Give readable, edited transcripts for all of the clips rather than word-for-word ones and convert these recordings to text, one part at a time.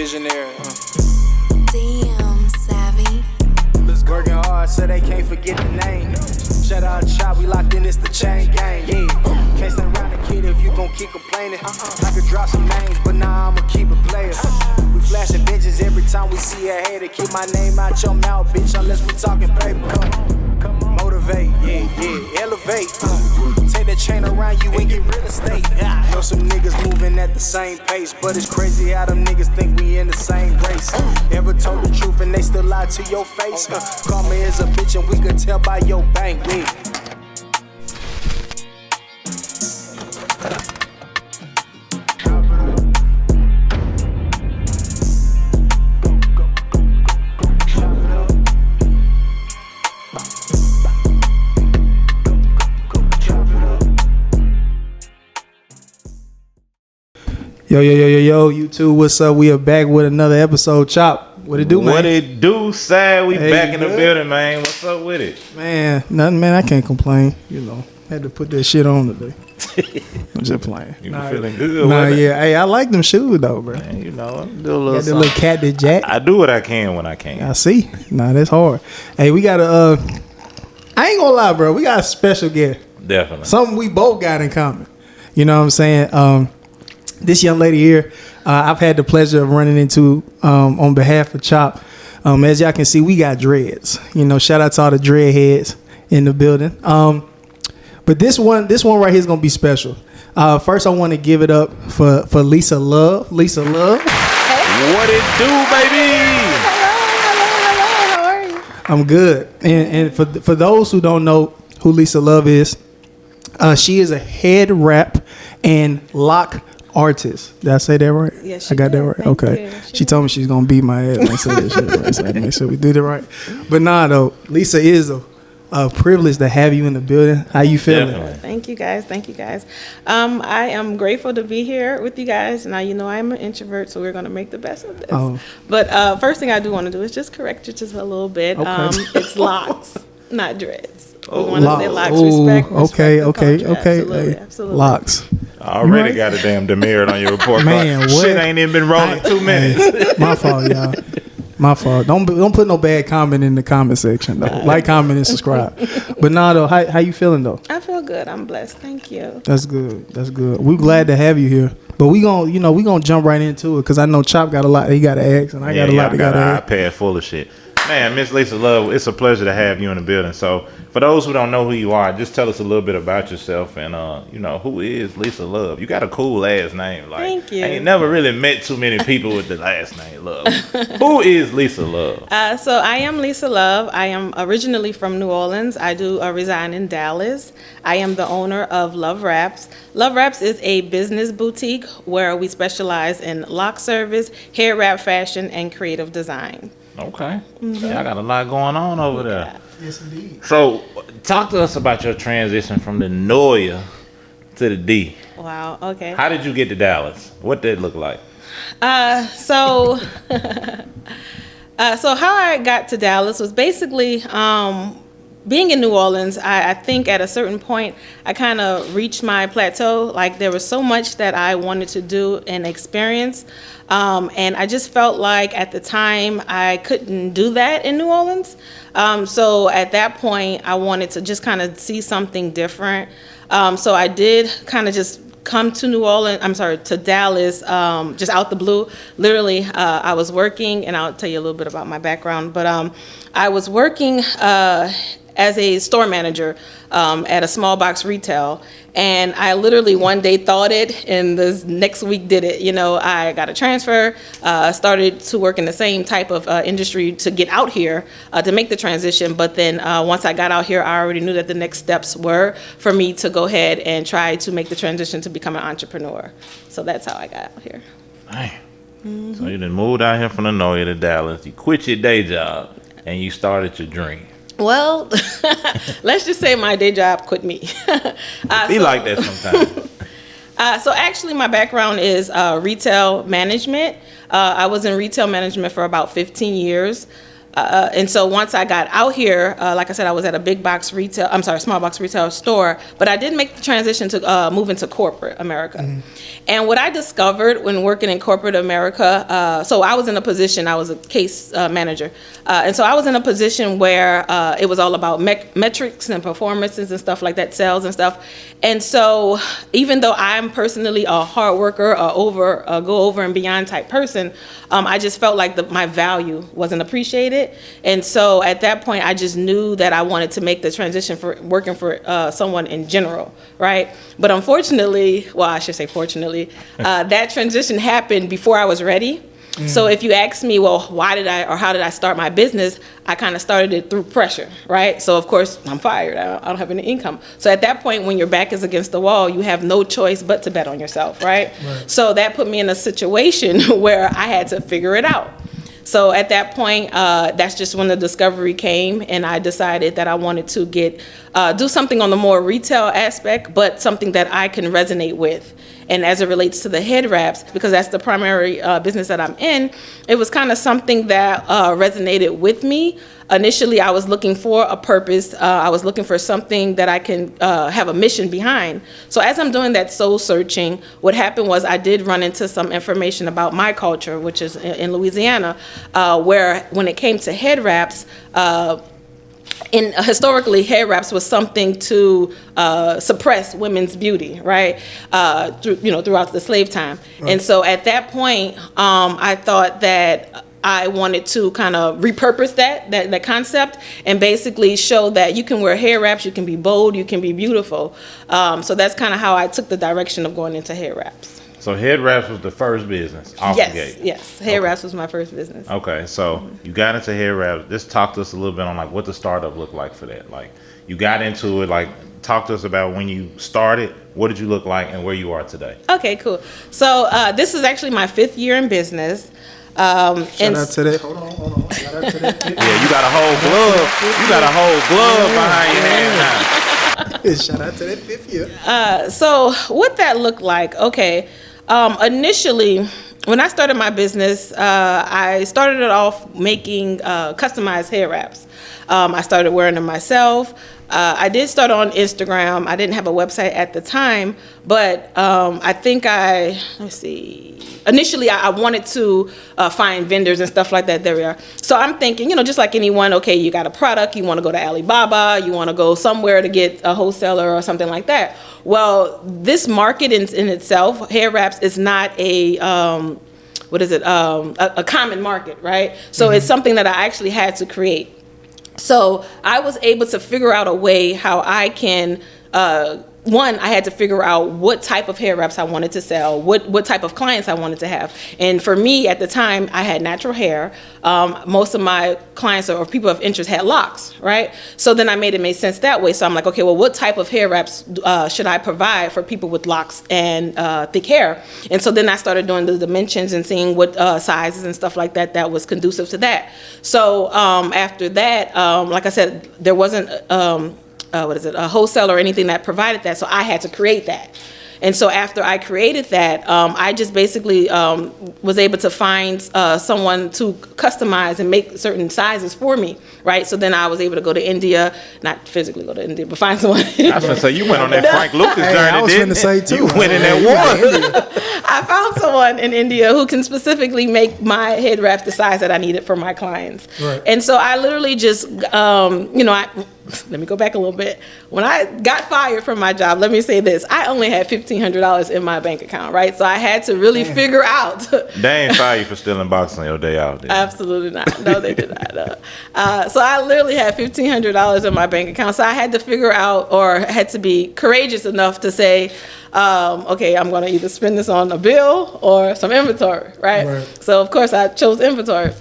visionary. Damn, savvy. Working hard so they can't forget the name. Shout out Chop, we locked in, it's the chain gang. Yeah, can't stand around the kid if you gon' keep complaining. I could drop some names, but nah, I'ma keep it players. We flashing bitches every time we see a hater. Keep my name out your mouth, bitch, unless we talking paper. Come on, motivate, yeah, elevate. Take that chain around you and get real estate. Know some niggas moving at the same pace, but it's crazy how them niggas think we in the same race. Ever told the truth and they still lie to your face? Call me as a bitch and we could tell by your bank, yeah. Yo, YouTube, what's up? We are back with another episode. Chop, what it do, man? What it do, Sad? We Hey, back in the good? building, man. What's up with it? Man, nothing, man. I can't complain. You know, had to put that shit on today. I'm just playing. You feeling good? Nah, with it? yeah. Hey, I like them shoes though, bro. Man, you know, do a Got little the something. little cat that jack. I do what I can when I can. I see. Nah, that's hard. Hey, we got I ain't gonna lie, bro. We got a special guest. Definitely. Something we both got in common. You know what I'm saying? This young lady here, I've had the pleasure of running into on behalf of Chop. As y'all can see, we got dreads. You know, shout out to all the dread heads in the building. But this one right here is gonna be special. First, I want to give it up for LisaLove. LisaLove. What it do, baby? Hello, how are you? I'm good. And for those who don't know who LisaLove is, she is a head wrap and lock artist. Did I say that right? Yes, I got that right. Thank Okay. you. She told me she's gonna beat my ass when I say that shit right. So I had to make sure we did it right. But nah, though, Lisa is a privilege to have you in the building. How you feeling? Definitely. Thank you guys. I am grateful to be here with you guys. Now, you know, I'm an introvert, so we're going to make the best of this. Oh. But first thing I do want to do is just correct you just a little bit. Okay. It's locks, not dreads. We Oh, want to say locks. Ooh, Respect okay. the culture. Absolutely, Hey, absolutely. Locks. I already right? got a damn demerit on your report Man, card. what? Shit ain't even been rolling 2 minutes. My fault, y'all. My fault. Don't put no bad comment in the comment section though. Like, comment, and subscribe. But nah, though, how you feeling though? I feel good. I'm blessed. Thank you. That's good. We're glad to have you here. But we gonna jump right into it because I know Chop got a lot he got to ask, and I got a lot to got an ask. iPad full of shit. Man, Miss LisaLove, it's a pleasure to have you in the building. So, for those who don't know who you are, just tell us a little bit about yourself and, who is LisaLove? You got a cool ass name. Like, Thank you. I ain't never really met too many people with the last name Love. Who is LisaLove? So I am LisaLove. I am originally from New Orleans. I do reside in Dallas. I am the owner of LoveWrapz. LoveWrapz is a business boutique where we specialize in lock service, hair wrap fashion, and creative design. Okay. Y'all got a lot going on over there. Yes, indeed. So, talk to us about your transition from the Noya to the D. Wow. Okay. How did you get to Dallas? What did it look like? So how I got to Dallas was basically being in New Orleans. I think at a certain point I kind of reached my plateau. Like there was so much that I wanted to do and experience, and I just felt like at the time I couldn't do that in New Orleans. So at that point I wanted to just kind of see something different. So I did kind of just come to to Dallas, just out the blue. Literally, I was working, and I'll tell you a little bit about my background, but I was working as a store manager at a small box retail, and I literally one day thought it, and the next week did it. You know, I got a transfer, started to work in the same type of industry to get out here to make the transition, but then once I got out here, I already knew that the next steps were for me to go ahead and try to make the transition to become an entrepreneur. So that's how I got out here. Dang. So you done moved out here from the Noya to Dallas. You quit your day job and you started your dream. Well, let's just say my day job quit me. Be like that sometimes. So actually my background is retail management. I was in retail management for about 15 years. And so once I got out here, like I said, I was at a small box retail store, but I did make the transition to move into corporate America. And what I discovered when working in corporate America, so I was in a position, I was a case manager. And so I was in a position where it was all about metrics and performances and stuff like that, sales and stuff. And so even though I'm personally a hard worker, go over and beyond type person, I just felt like my value wasn't appreciated. And so at that point, I just knew that I wanted to make the transition for working for someone in general, right? But unfortunately, well, I should say fortunately, that transition happened before I was ready. So if you ask me, well, how did I start my business? I kind of started it through pressure, right? So of course I'm fired. I don't have any income. So at that point, when your back is against the wall, you have no choice but to bet on yourself, right? So that put me in a situation where I had to figure it out. So at that point, that's just when the discovery came, and I decided that I wanted to do something on the more retail aspect, but something that I can resonate with. And as it relates to the head wraps, because that's the primary business that I'm in, it was kind of something that resonated with me. Initially, I was looking for a purpose. I was looking for something that I can have a mission behind. So as I'm doing that soul searching, what happened was I did run into some information about my culture, which is in Louisiana, where when it came to head wraps, historically, hair wraps was something to suppress women's beauty, right? Throughout the slave time. Right. And so at that point, I thought that I wanted to kind of repurpose that concept and basically show that you can wear hair wraps, you can be bold, you can be beautiful. So that's kind of how I took the direction of going into hair wraps. So head wraps was the first business off the gate? Yes. Hair wraps was my first business. Okay, so you got into hair wraps. Just talk to us a little bit on like what the startup looked like for that. Like you got into it, like talk to us about when you started, what did you look like and where you are today? Okay, cool. So this is actually my 5th year in business. Shout out to that. Hold on. Shout out to that. Yeah, you got a whole glove. You got a whole glove behind your hand now. Shout out to that 5th year. So what that looked like, okay. Initially, when I started my business, I started it off making customized hair wraps. I started wearing them myself. I did start on Instagram. I didn't have a website at the time, but I think initially I wanted to find vendors and stuff like that. There we are. So I'm thinking, just like anyone, okay, you got a product, you want to go to Alibaba, you want to go somewhere to get a wholesaler or something like that. Well, this market in itself, hair wraps, is not a common market, right? So it's something that I actually had to create. So I was able to figure out a way how I can, I had to figure out what type of hair wraps I wanted to sell, what type of clients I wanted to have. And for me at the time, I had natural hair. Most of my clients or people of interest had locks, right? So then it made sense that way. So I'm like, okay, well, what type of hair wraps should I provide for people with locks and thick hair? And so then I started doing the dimensions and seeing what sizes and stuff like that was conducive to that. So after that, like I said, there wasn't a wholesaler or anything that provided that, so I had to create that. And so after I created that, I just basically was able to find someone to customize and make certain sizes for me, right? So then I was able to go to India, not physically go to India, but find someone. I was going to say, you went on that Frank Lucas journey, I was going to say, too. You went in there one. I found someone in India who can specifically make my head wrap the size that I needed for my clients. Right. And so I literally just, let me go back a little bit. When I got fired from my job, let me say this, I only had $1,500 in my bank account, right? So I had to really figure out. They ain't fire you for stealing boxes on your day out. Absolutely not. No, they did not. So I literally had $1,500 in my bank account. So I had to figure out, or had to be courageous enough to say, okay, I'm going to either spend this on a bill or some inventory, right? So, of course, I chose inventory.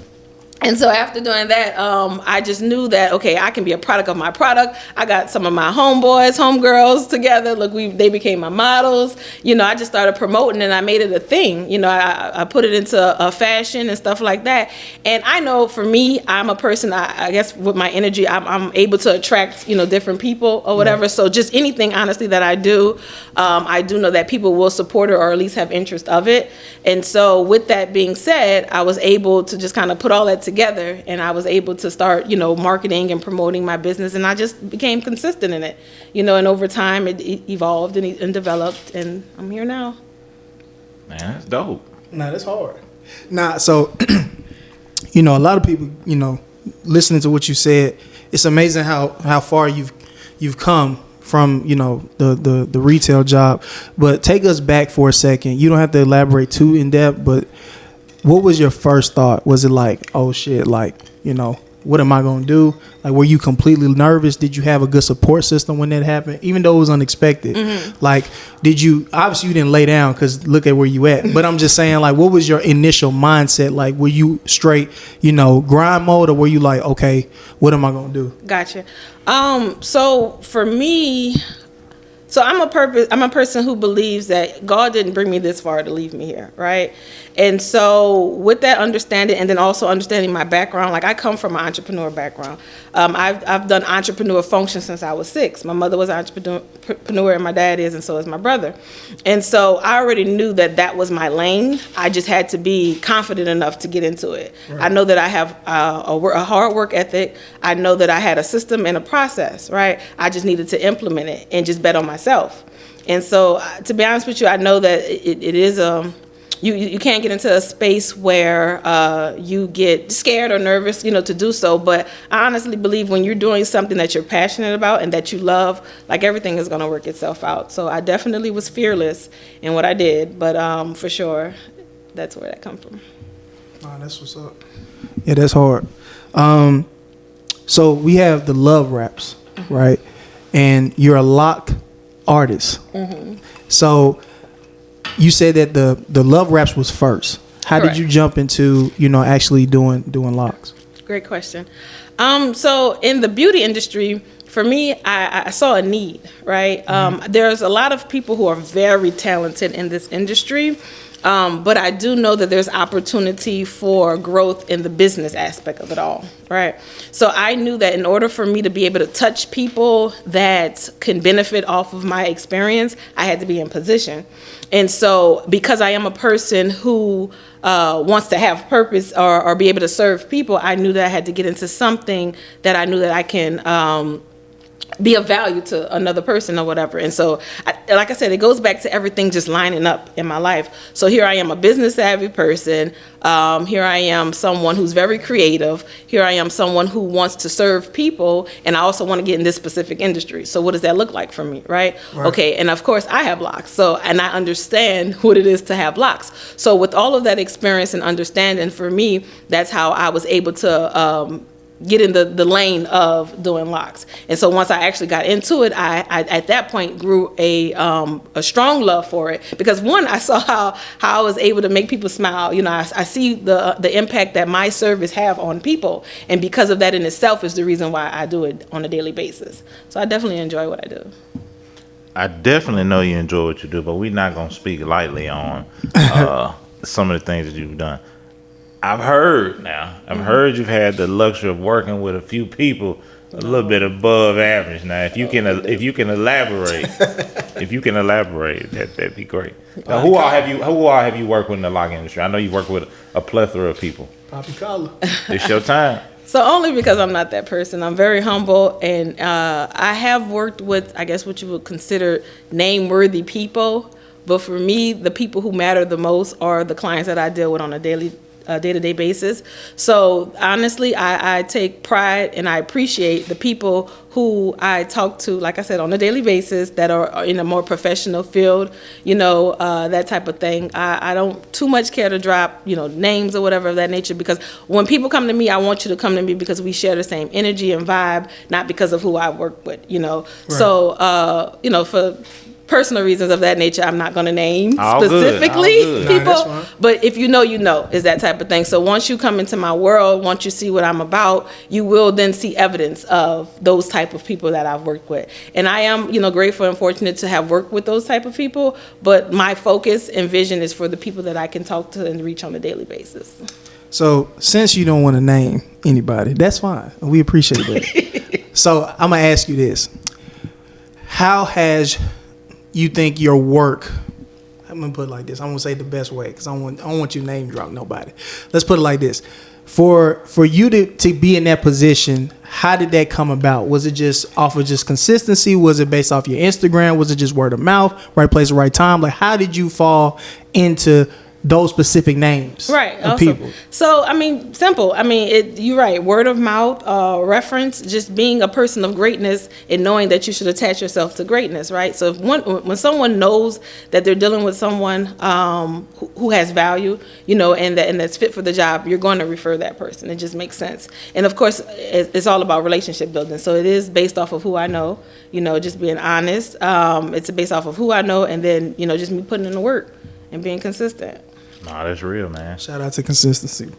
And so after doing that, I just knew that, okay, I can be a product of my product. I got some of my homegirls together. Look, they became my models. I just started promoting and I made it a thing. I put it into fashion and stuff like that. And I know for me, I'm a person, I guess with my energy, I'm able to attract, different people or whatever. So just anything, honestly, that I do know that people will support it or at least have interest of it. And so with that being said, I was able to just kind of put all that together together, and I was able to start, marketing and promoting my business, and I just became consistent in it, and over time it evolved and developed, and I'm here now. Man, that's dope. Nah, that's hard. Nah, so a lot of people, listening to what you said, it's amazing how far you've come from the retail job. But take us back for a second. You don't have to elaborate too in depth, but what was your first thought? Was it like, oh shit, like, what am I gonna do? Like, were you completely nervous? Did you have a good support system when that happened, even though it was unexpected? Mm-hmm. Like, obviously you didn't lay down because look at where you at, but I'm just saying, like, what was your initial mindset? Like, were you straight, grind mode, or were you like, okay, what am I gonna do? Gotcha. So for me, I'm a person who believes that God didn't bring me this far to leave me here, right? And so with that understanding, and then also understanding my background, like I come from an entrepreneur background. I've done entrepreneur functions since I was 6. My mother was an entrepreneur and my dad is, and so is my brother. And so I already knew that was my lane. I just had to be confident enough to get into it. Right. I know that I have a hard work ethic. I know that I had a system and a process, right? I just needed to implement it and just bet on myself. And so to be honest with you, I know that it is you can't get into a space where you get scared or nervous, to do so. But I honestly believe when you're doing something that you're passionate about and that you love, like everything is going to work itself out. So I definitely was fearless in what I did. But for sure, that's where that comes from. Oh, that's what's up. Yeah, that's hard. So we have the LoveWrapz, mm-hmm. right? And you're a lock artist. Mm-hmm. So you said that the LoveWrapz was first. How Correct. Did you jump into actually doing locks? Great question. So in the beauty industry, for me, I saw a need, right? Mm-hmm. There's a lot of people who are very talented in this industry, but I do know that there's opportunity for growth in the business aspect of it all, right? So I knew that in order for me to be able to touch people that can benefit off of my experience, I had to be in position. And so because I am a person who wants to have purpose or be able to serve people, I knew that I had to get into something that I knew that I can be of value to another person or whatever. And so, like I said, it goes back to everything just lining up in my life. So here I am, a business savvy person. Here I am, someone who's very creative. Here I am, someone who wants to serve people, and I also want to get in this specific industry. So what does that look like for me, right? Okay, and of course I have locks. So, and I understand what it is to have locks. So with all of that experience and understanding, for me, that's how I was able to get in the lane of doing locks. And so once I actually got into it, I at that point grew a strong love for it, because one, I saw how I was able to make people smile. I see the impact that my service have on people, and because of that in itself is the reason why I do it on a daily basis. So I definitely enjoy what I do. I definitely know you enjoy what you do, but we're not gonna speak lightly on some of the things that you've done. I've heard you've had the luxury of working with a few people a little bit above average. Now, if you can elaborate, that'd be great. Now, who all have you worked with in the lock industry? I know you've worked with a plethora of people. Poppy Collar. It's your time. So only because I'm not that person. I'm very humble, and I have worked with, I guess, what you would consider name-worthy people. But for me, the people who matter the most are the clients that I deal with on a day-to-day basis. So honestly, I take pride and I appreciate the people who I talk to, like I said, on a daily basis that are in a more professional field, that type of thing. I don't too much care to drop, names or whatever of that nature, because when people come to me, I want you to come to me because we share the same energy and vibe, not because of who I work with, Right. So, for personal reasons of that nature, I'm not going to name specifically people, but if you know, is that type of thing. So once you come into my world, once you see what I'm about, you will then see evidence of those type of people that I've worked with. And I am, grateful and fortunate to have worked with those type of people, but my focus and vision is for the people that I can talk to and reach on a daily basis. So since you don't want to name anybody, that's fine. We appreciate that. So I'm going to ask you this. How has you think your work, I'm gonna put it like this, I'm gonna say it the best way because I don't want you to name drop nobody. Let's put it like this. For you to be in that position, how did that come about? Was it just off of just consistency? Was it based off your Instagram? Was it just word of mouth? Right place, right time? Like, how did you fall into those specific names of people? So, I mean, simple. I mean, you're right. Word of mouth, reference, just being a person of greatness and knowing that you should attach yourself to greatness, right? So when someone knows that they're dealing with someone who has value, you know, and that's fit for the job, you're going to refer that person. It just makes sense. And of course, it's all about relationship building. So it is based off of who I know, you know, just being honest. It's based off of who I know, and then, you know, just me putting in the work and being consistent. Nah, that's real, man. Shout out to consistency.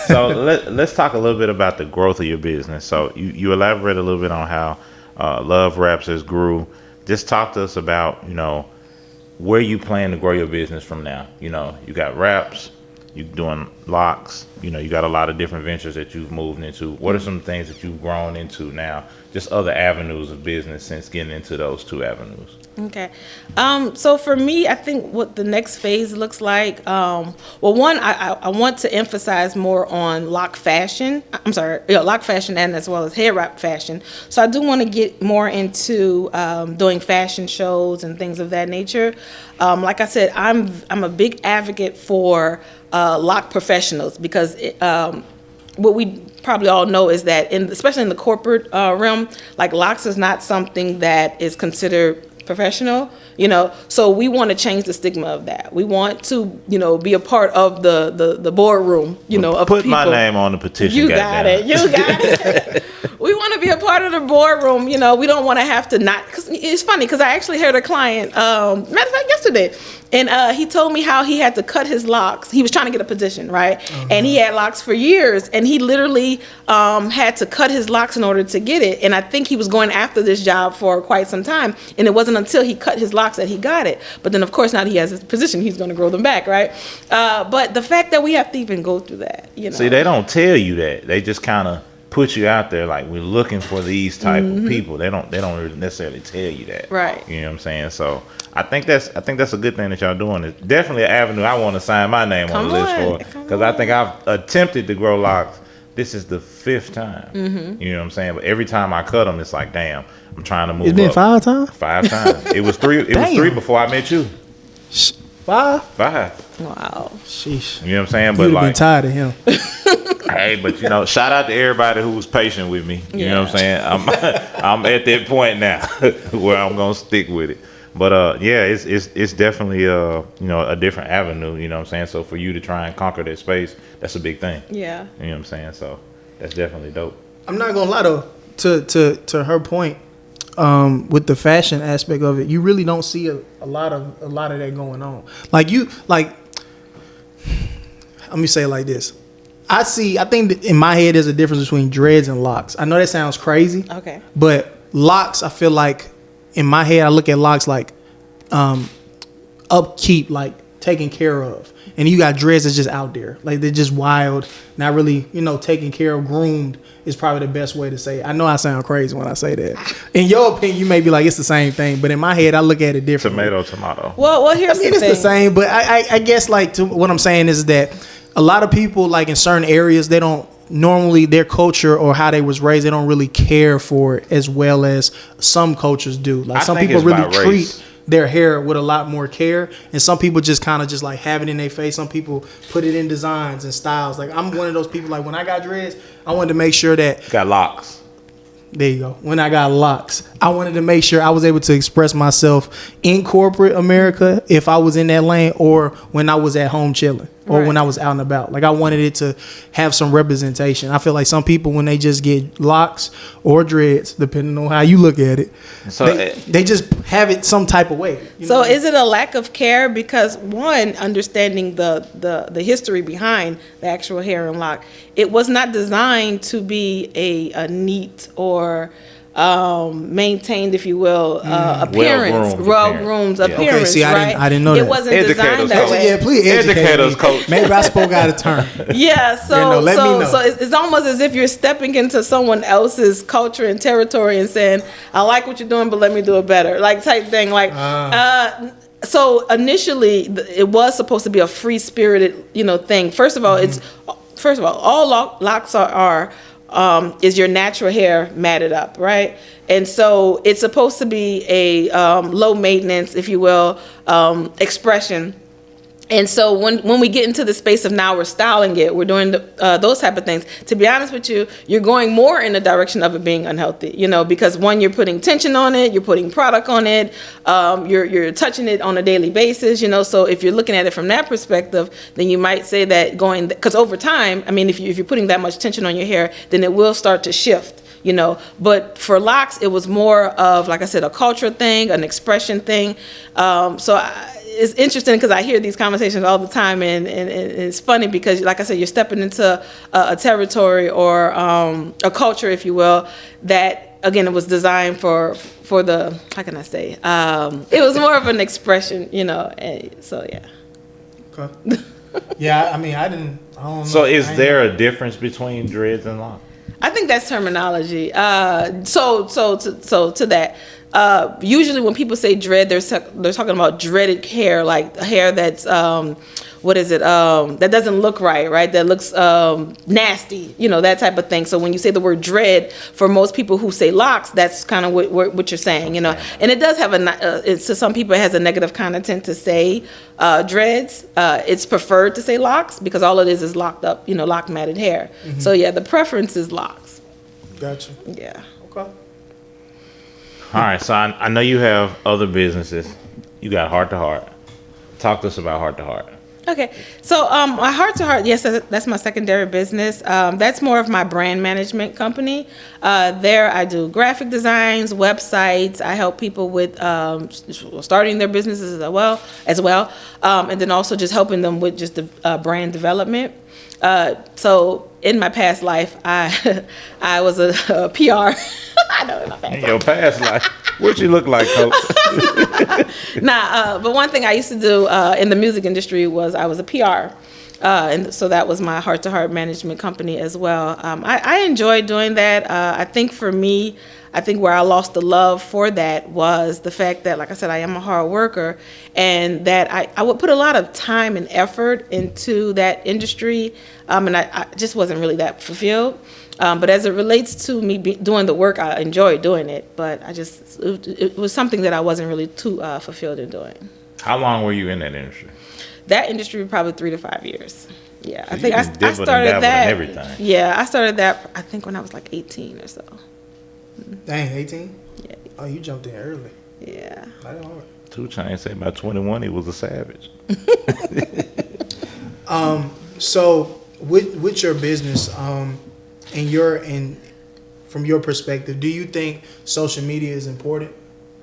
So let's talk a little bit about the growth of your business. So you elaborate a little bit on how LoveWrapz has grew. Just talk to us about, you know, where you plan to grow your business from now. You know, you got Wrapz, you're doing Locs, you know, you got a lot of different ventures that you've moved into. What are some things that you've grown into now? Just other avenues of business since getting into those two avenues. Okay. So for me, I think what the next phase looks like, well, one, I want to emphasize more on lock fashion. Lock fashion and as well as hair wrap fashion. So I do want to get more into doing fashion shows and things of that nature. Like I said, I'm a big advocate for lock professionals because what we probably all know is that, especially in the corporate realm, like locks is not something that is considered professional, you know, so we want to change the stigma of that. We want to, you know, be a part of the boardroom, you know, of put people. My name on the petition. You got it. We want to be a part of the boardroom, you know. We don't want to have to not, because it's funny, because I actually heard a client, matter of fact, yesterday, and he told me how he had to cut his locks. He was trying to get a position, right? And he had locks for years, and he literally had to cut his locks in order to get it. And I think he was going after this job for quite some time, and it wasn't until he cut his locks that he got it. But then, of course, now that he has his position, he's going to grow them back, right? But the fact that we have to even go through that, you know. See, they don't tell you that. They just kind of put you out there like, we're looking for these type of people. They don't really necessarily tell you that. Right. You know what I'm saying? So I think that's a good thing that y'all doing. It's definitely an avenue I want to sign my name on the list for, because I think I've attempted to grow locks. This is the 5th time. You know what I'm saying? But every time I cut them, it's like, damn, I'm trying to move. It's been 5 times? 5 times. It was 3. It was 3 before I met you. 5? 5. Wow. Sheesh. You know what I'm saying? But You'd have like, been tired of him. hey, but you know, shout out to everybody who was patient with me. You know what I'm saying? I'm at that point now where I'm gonna stick with it. But yeah, it's definitely you know, a different avenue. You know what I'm saying? So for you to try and conquer that space, that's a big thing. Yeah. You know what I'm saying? So that's definitely dope. I'm not gonna lie though, to her point, with the fashion aspect of it, you really don't see a lot of that going on. Like let me say it like this. I think that in my head there's a difference between dreads and locks. I know that sounds crazy. Okay. But locks, I feel like in my head I look at locks like upkeep, like taken care of. And you got dreads that's just out there. Like they're just wild, not really, you know, taken care of, groomed is probably the best way to say it. I know I sound crazy when I say that. In your opinion, you may be like, it's the same thing. But in my head, I look at it differently. Tomato. Well, here's it's the same. But I guess like what I'm saying is that a lot of people, like in certain areas, they don't normally, their culture or how they was raised, they don't really care for it as well as some cultures do. Like some people really treat their hair with a lot more care, and some people just kind of just like have it in their face. Some people put it in designs and styles. Like I'm one of those people, like when I got dreads, I wanted to make sure that got locks. There you go. When I got locks, I wanted to make sure I was able to express myself in corporate America if I was in that lane, or when I was at home chilling, or when I was out and about. Like I wanted it to have some representation. I feel like some people, when they just get locks or dreads, depending on how you look at it, so they just have it some type of way. So is it a lack of care? Because one, understanding the history behind the actual hair and lock, it was not designed to be a neat or maintained, if you will, appearance, well-groomed appearance. Okay, see, I didn't know that. It wasn't designed that way. Yeah, please educate us, coach. Maybe I spoke out of turn. Yeah, so let me know. So it's almost as if you're stepping into someone else's culture and territory and saying, "I like what you're doing, but let me do it better," like type thing. Like, So initially, it was supposed to be a free spirited, thing. First of all, all locks are is your natural hair matted up, right? And so it's supposed to be a low maintenance, if you will, expression. And so when we get into the space of now we're styling it, we're doing those type of things. To be honest with you, you're going more in the direction of it being unhealthy, because one, you're putting tension on it, you're putting product on it, you're touching it on a daily basis, So if you're looking at it from that perspective, then you might say that because over time, I mean, if you're putting that much tension on your hair, then it will start to shift. But for locks, it was more of, like I said, a cultural thing, an expression thing. It's interesting because I hear these conversations all the time, and it's funny because, like I said, you're stepping into a territory or a culture, if you will, that, again, it was designed for the, how can I say, it was more of an expression, so yeah. Okay. Yeah, I mean, I don't know. So is there a difference between dreads and locks? I think that's terminology. So to that, usually when people say dread, they're talking about dreaded hair, like hair that's that doesn't look right? That looks nasty, that type of thing. So when you say the word dread, for most people who say locks, that's kind of what you're saying, And it does have to some people it has a negative connotation to say dreads. It's preferred to say locks because all it is locked up, lock matted hair. Mm-hmm. So yeah, the preference is locks. Gotcha. Yeah. Okay. All right, so I know you have other businesses. You got Heart to Heart. Talk to us about Heart to Heart. Okay, so my Heart to Heart, yes, that's my secondary business. That's more of my brand management company. There I do graphic designs, websites. I help people with starting their businesses as well, and then also just helping them with just the brand development. So in my past life, I was a PR. I know in my past life. In your past life, what you look like, Coach? But one thing I used to do in the music industry was I was a PR. And so that was my Heart to Heart management company as well. I enjoyed doing that. I think for me, where I lost the love for that was the fact that, like I said, I am a hard worker and that I would put a lot of time and effort into that industry. And I just wasn't really that fulfilled. But as it relates to me doing the work, I enjoyed doing it. But it was something that I wasn't really too fulfilled in doing. How long were you in that industry? That industry probably 3 to 5 years. Yeah, so I think I started that. Everything. Yeah, I started that. I think when I was like 18 or so. Dang, 18? Yeah. Oh, you jumped in early. Yeah. Not hard. 2 Chainz said by 21 he was a savage. So with your business, and from your perspective, do you think social media is important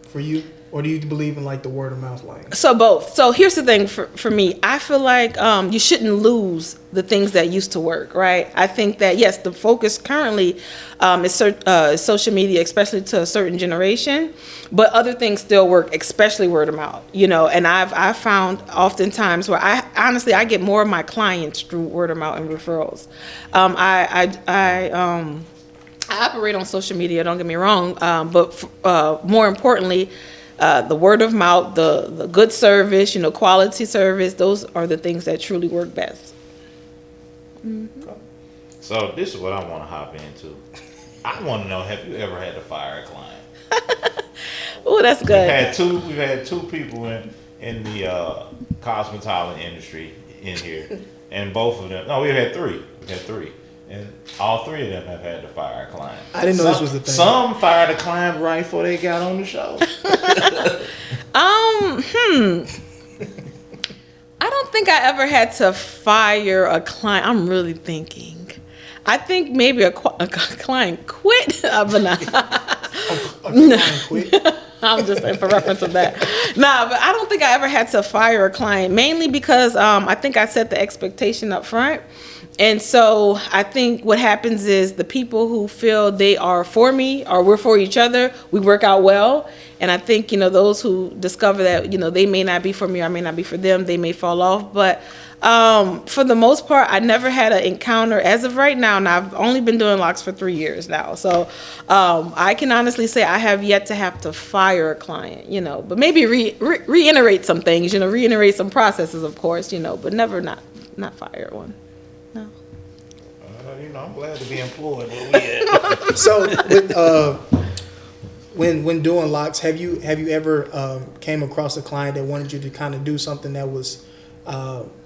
for you? Or do you believe in like the word of mouth line? So both. So here's the thing for me. I feel like you shouldn't lose the things that used to work, right? I think that, yes, the focus currently is social media, especially to a certain generation. But other things still work, especially word of mouth, And I've found oftentimes where I get more of my clients through word of mouth and referrals. I operate on social media, don't get me wrong, but more importantly, the word of mouth, the good service, quality service, those are the things that truly work best. Mm-hmm. So this is what I want to hop into. I want to know, have you ever had to fire a client? Oh, that's good. We've had two people in the cosmetology industry in here, and both of them. No, we've had three. And all 3 of them have had to fire a client. I didn't know this was the thing. Some fired a client right before they got on the show. I don't think I ever had to fire a client. I'm really thinking. I think maybe a client quit. But nah. A client quit? I'm just saying for reference to that. Nah, but I don't think I ever had to fire a client, mainly because I think I set the expectation up front. And so I think what happens is the people who feel they are for me or we're for each other, we work out well. And I think, those who discover that, they may not be for me, or I may not be for them, they may fall off. But for the most part, I never had an encounter as of right now. Now, I've only been doing locks for 3 years now. So I can honestly say I have yet to have to fire a client, but maybe reiterate some things, reiterate some processes, of course, but never not fire one. No. I'm glad to be employed. Where we at? So, when doing locks, have you ever came across a client that wanted you to kind of do something that was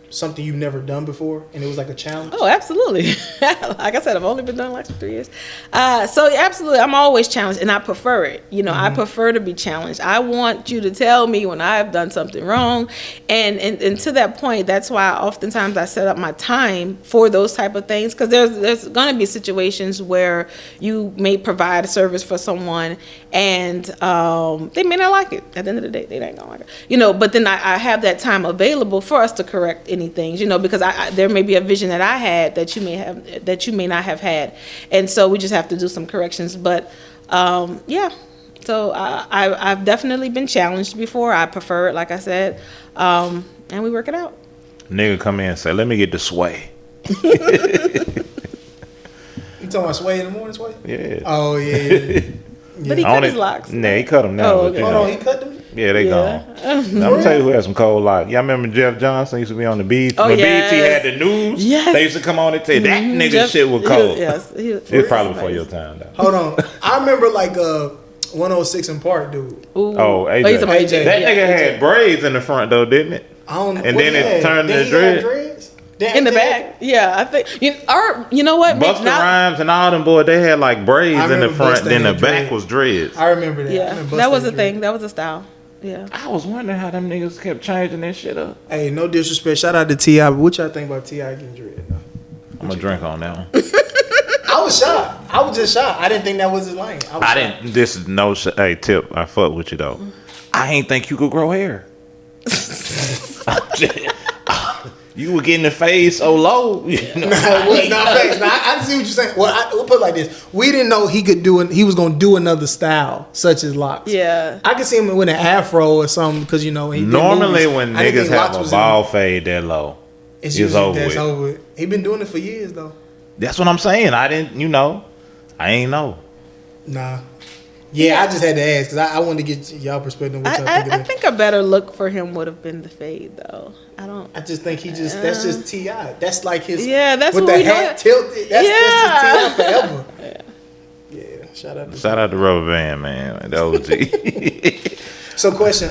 something you've never done before, and it was like a challenge? Oh, absolutely. Like I said, I've only been doing locks for 3 years. So absolutely, I'm always challenged, and I prefer it. I prefer to be challenged. I want you to tell me when I've done something wrong, and to that point, that's why oftentimes I set up my time for those type of things, because there's going to be situations where you may provide a service for someone, and they may not like it. At the end of the day, they ain't gonna like it. But then I have that time available for us to correct any things, because there may be a vision that I had that you may not have had, and so we just have to do some corrections. But yeah, so I've definitely been challenged before. I prefer it, like I said, and we work it out. Nigga come in and say, "Let me get the sway." You talking about sway in the morning, sway? Yeah. Oh yeah. But he cut his locks. Nah, he cut them now. Oh, but, okay. you Hold know. on, he cut them. Yeah, they gone. I'm gonna tell you who had some cold locks. Y'all remember Jeff Johnson used to be on the BET? Oh, when yes. BET had the news, Yes. they used to come on and say that nigga Jeff- shit was cold. Yes. It's probably before your time though. Hold on, I remember like 106 in Park, dude. Ooh. Oh, AJ. he's talking about AJ. That Yeah, nigga AJ. had braids in the front though, didn't it? I don't know. And what then he it had. turned Then to he had dread. dreads? Damn, In the he had- back, yeah, I think you know what? Busta Now- Rhymes and all them boys, they had like braids I in the remember front, Busta then the had back dreads. was dreads. I remember that. I Yeah, remember that was Busta a had thing. dreads. That was a style. Yeah. I was wondering how them niggas kept changing that shit up. Hey, no disrespect. Shout out to T.I. But what y'all think about T.I. getting dread? I'm gonna drink on that one. I was shocked. I was just shocked. I didn't think that was his lane. I didn't. This is no. Hey, Tip. I fuck with you though. I ain't think you could grow hair. You were getting the fade so low. You know? I see what you're saying. Well, we'll put it like this: we didn't know he could do it. He was gonna do another style such as locks. Yeah. I could see him with an afro or something because he did Normally, movies. when I didn't niggas think Locks have a was in- ball fade that low, it's it's usually over that's with. over with. He been doing it for years though. That's what I'm saying. I didn't. I ain't know. Nah. Yeah, I just had to ask because I wanted to get y'all perspective. What y'all think of I that. think a better look for him would have been the fade, though. I just think that's just T.I. That's like his. Yeah, that's with what the we know. hat tilted. That's just T.I. forever. Yeah. Shout out to. Shout out to Rubber Band, man. The OG. So, question: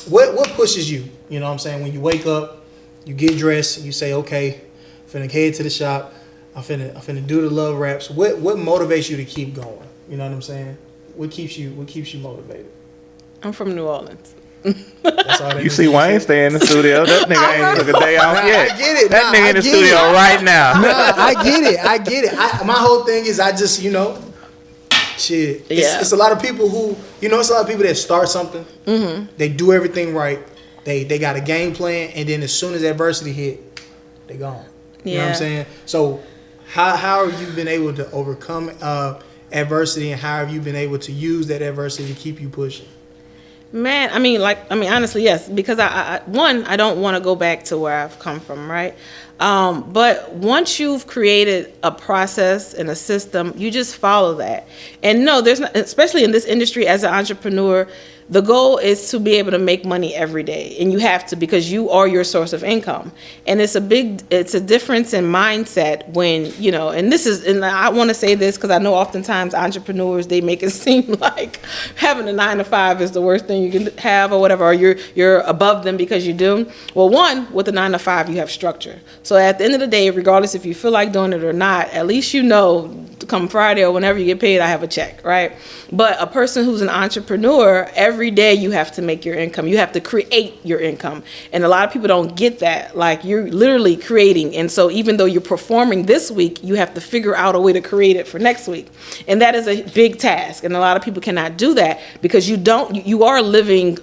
what pushes you? You know what I'm saying? When you wake up, you get dressed, you say, "Okay, I'm finna head to the shop. I'm finna do the LoveWrapz." What motivates you to keep going? You know what I'm saying? What keeps you motivated? I'm from New Orleans. That's all that You needs see to be Wayne said. stay in the studio. That nigga ain't took a day off yet. I get it. That nigga in the studio right now. I get it. My whole thing is I just, shit. Yeah. It's a lot of people who, it's a lot of people that start something. Mm-hmm. They do everything right. They got a game plan, and then as soon as adversity hit, they gone. You know what I'm Yeah. saying? So how have you been able to overcome adversity, and how have you been able to use that adversity to keep you pushing? Man, honestly, yes, because I don't want to go back to where I've come from, right? But once you've created a process and a system, you just follow that. And no, there's not, especially in this industry as an entrepreneur, the goal is to be able to make money every day, and you have to, because you are your source of income. And it's a difference in mindset when, and I want to say this because I know oftentimes entrepreneurs, they make it seem like having a 9-to-5 is the worst thing you can have or whatever, or you're above them because you do. Well, one, with a 9-to-5, you have structure. So at the end of the day, regardless if you feel like doing it or not, at least come Friday or whenever you get paid, I have a check, right? But a person who's an entrepreneur, every day you have to make your income. You have to create your income. And a lot of people don't get that. Like, you're literally creating. And so even though you're performing this week, you have to figure out a way to create it for next week. And that is a big task. And a lot of people cannot do that because you are living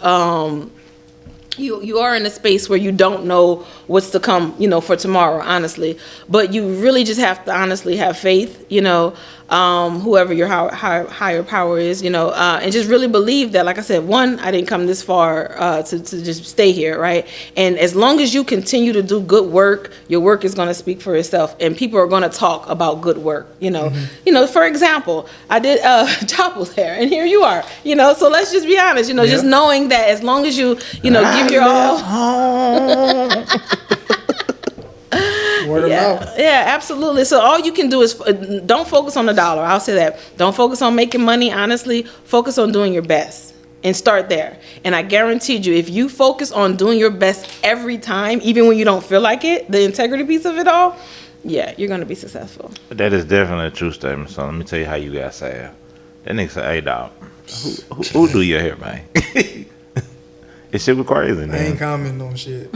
you are in a space where you don't know what's to come, for tomorrow, honestly. But you really just have to honestly have faith, whoever your higher power is, and just really believe that, like I said, one, I didn't come this far to just stay here, right? And as long as you continue to do good work, your work is going to speak for itself, and people are going to talk about good work, For example, I did Chapo's hair, and here you are, So let's just be honest, just knowing that as long as you, give your all. Word of mouth. Yeah, absolutely. So all you can do is don't focus on the dollar. I'll say that. Don't focus on making money. Honestly, focus on doing your best and start there. And I guarantee you, if you focus on doing your best every time, even when you don't feel like it, the integrity piece of it all, yeah, you're going to be successful. That is definitely a true statement. So let me tell you how you got Sav. That nigga said, "Hey, dog, who do your hair, man?" It shit was crazy, man. I ain't commenting on shit.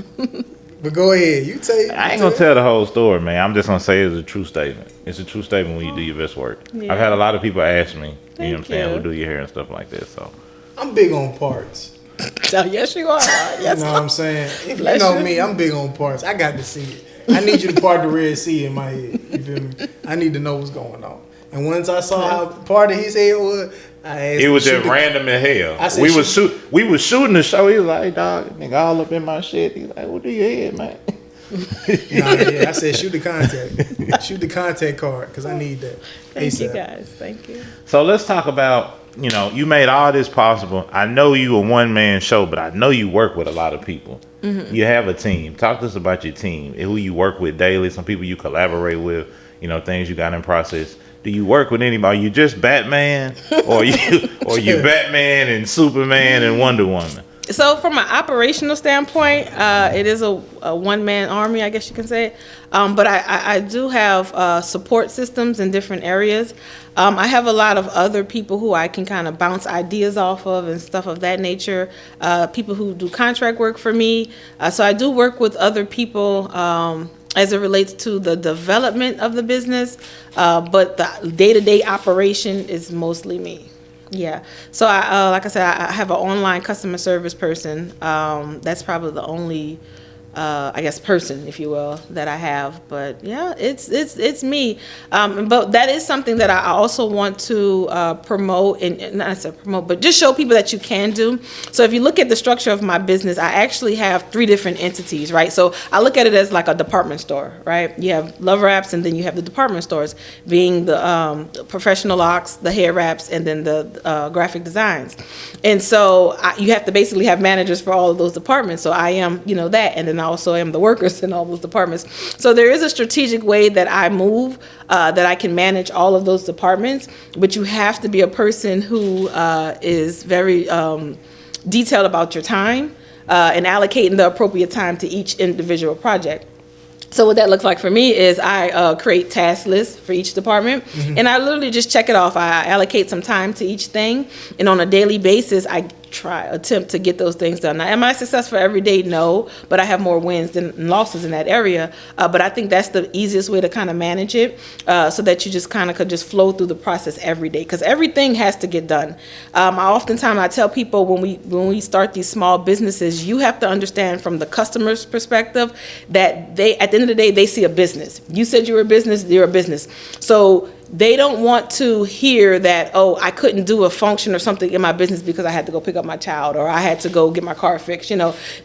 But go ahead, you take. I ain't gonna tell the whole story, man. I'm just gonna say it's a true statement. It's a true statement when you do your best work. Yeah. I've had a lot of people ask me, you know what I'm saying, you. who do your hair and stuff like that. So I'm big on parts. So yes, you are. Yes, You know what I'm saying? If you know me, I'm big on parts. I got to see it. I need you to part the Red Sea in my head. You feel me? I need to know what's going on. And once I saw how part of his head was, I asked it was him to just shoot random as hell. I said, We was shooting the show. He was like, "Hey, dog, nigga, all up in my shit." He's like, "What do your head, man?" I said shoot the contact. Shoot the contact card because I need that. Thank you ASAP. guys. Thank you. So let's talk about, you made all this possible. I know you a one-man show, but I know you work with a lot of people. Mm-hmm. You have a team. Talk to us about your team, who you work with daily, some people you collaborate with, things you got in process. Do you work with anybody? Are you just Batman, or you Batman and Superman and Wonder Woman? So from an operational standpoint, it is a one-man army, I guess you can say. But I do have support systems in different areas. I have a lot of other people who I can kind of bounce ideas off of and stuff of that nature. People who do contract work for me. So I do work with other people as it relates to the development of the business. But the day-to-day operation is mostly me. Yeah. So like I said, I have an online customer service person. That's probably the only, person, if you will, that I have. But yeah, it's me. But that is something that I also want to promote, and not necessarily promote, but just show people that you can do. So if you look at the structure of my business, I actually have 3 different entities, right? So I look at it as like a department store, right? You have LoveWrapz, and then you have the department stores, being the professional locks, the hair wraps, and then the graphic designs. And so you have to basically have managers for all of those departments. So I am, that, and then I also am the workers in all those departments. So there is a strategic way that I move, that I can manage all of those departments, but you have to be a person who is very detailed about your time and allocating the appropriate time to each individual project. So what that looks like for me is I create task lists for each department, and I literally just check it off. I allocate some time to each thing, and on a daily basis, I attempt to get those things done. Now, am I successful every day? No, but I have more wins than losses in that area. But I think that's the easiest way to kind of manage it, so that you just kind of could just flow through the process every day, because everything has to get done. I tell people when we start these small businesses, you have to understand from the customer's perspective that they, at the end of the day, they see a business. You said you were a business, you're a business. So they don't want to hear that, oh, I couldn't do a function or something in my business because I had to go pick up my child, or I had to go get my car fixed.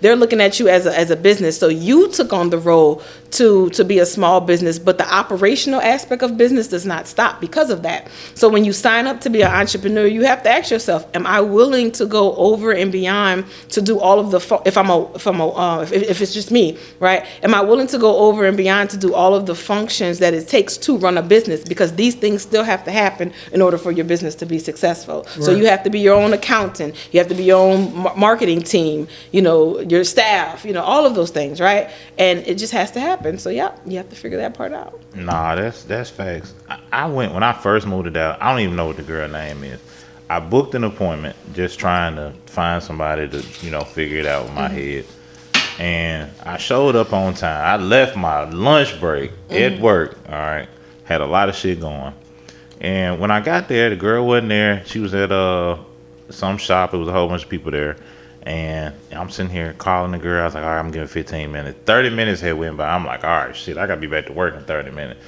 They're looking at you as a business. So you took on the role to be a small business, but the operational aspect of business does not stop because of that. So when you sign up to be an entrepreneur, you have to ask yourself, am I willing to go over and beyond to do all of the, if it's just me, right? Am I willing to go over and beyond to do all of the functions that it takes to run a business? Because these things still have to happen in order for your business to be successful. Right. So you have to be your own accountant, you have to be your own marketing team, your staff, all of those things, right? And it just has to happen. So yeah, you have to figure that part out. Nah, that's facts. I went, when I first moved to Dallas, I don't even know what the girl name is. I booked an appointment just trying to find somebody to, figure it out with my head. And I showed up on time. I left my lunch break at work, all right? Had a lot of shit going. And when I got there, the girl wasn't there. She was at some shop. It was a whole bunch of people there. And I'm sitting here calling the girl. I was like, all right, I'm giving 15 minutes. 30 minutes had went by. I'm like, all right, shit, I got to be back to work in 30 minutes.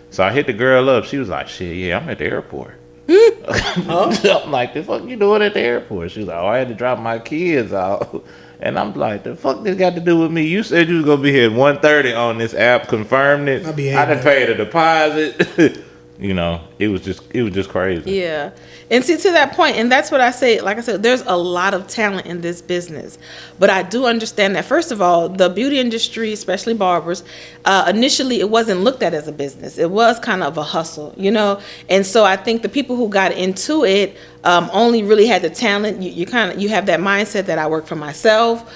So I hit the girl up. She was like, shit, yeah, I'm at the airport. I'm like, the fuck you doing at the airport? She was like, oh, I had to drop my kids off. And I'm like, the fuck this got to do with me? You said you was going to be here at 1:30 on this app, confirmed it. I done paid a deposit. You know, it was just crazy. Yeah. And see, to that point, and that's what I say, like I said, there's a lot of talent in this business. But I do understand that, first of all, the beauty industry, especially barbers, initially it wasn't looked at as a business. It was kind of a hustle, you know? And so I think the people who got into it only really had the talent. You have that mindset that I work for myself.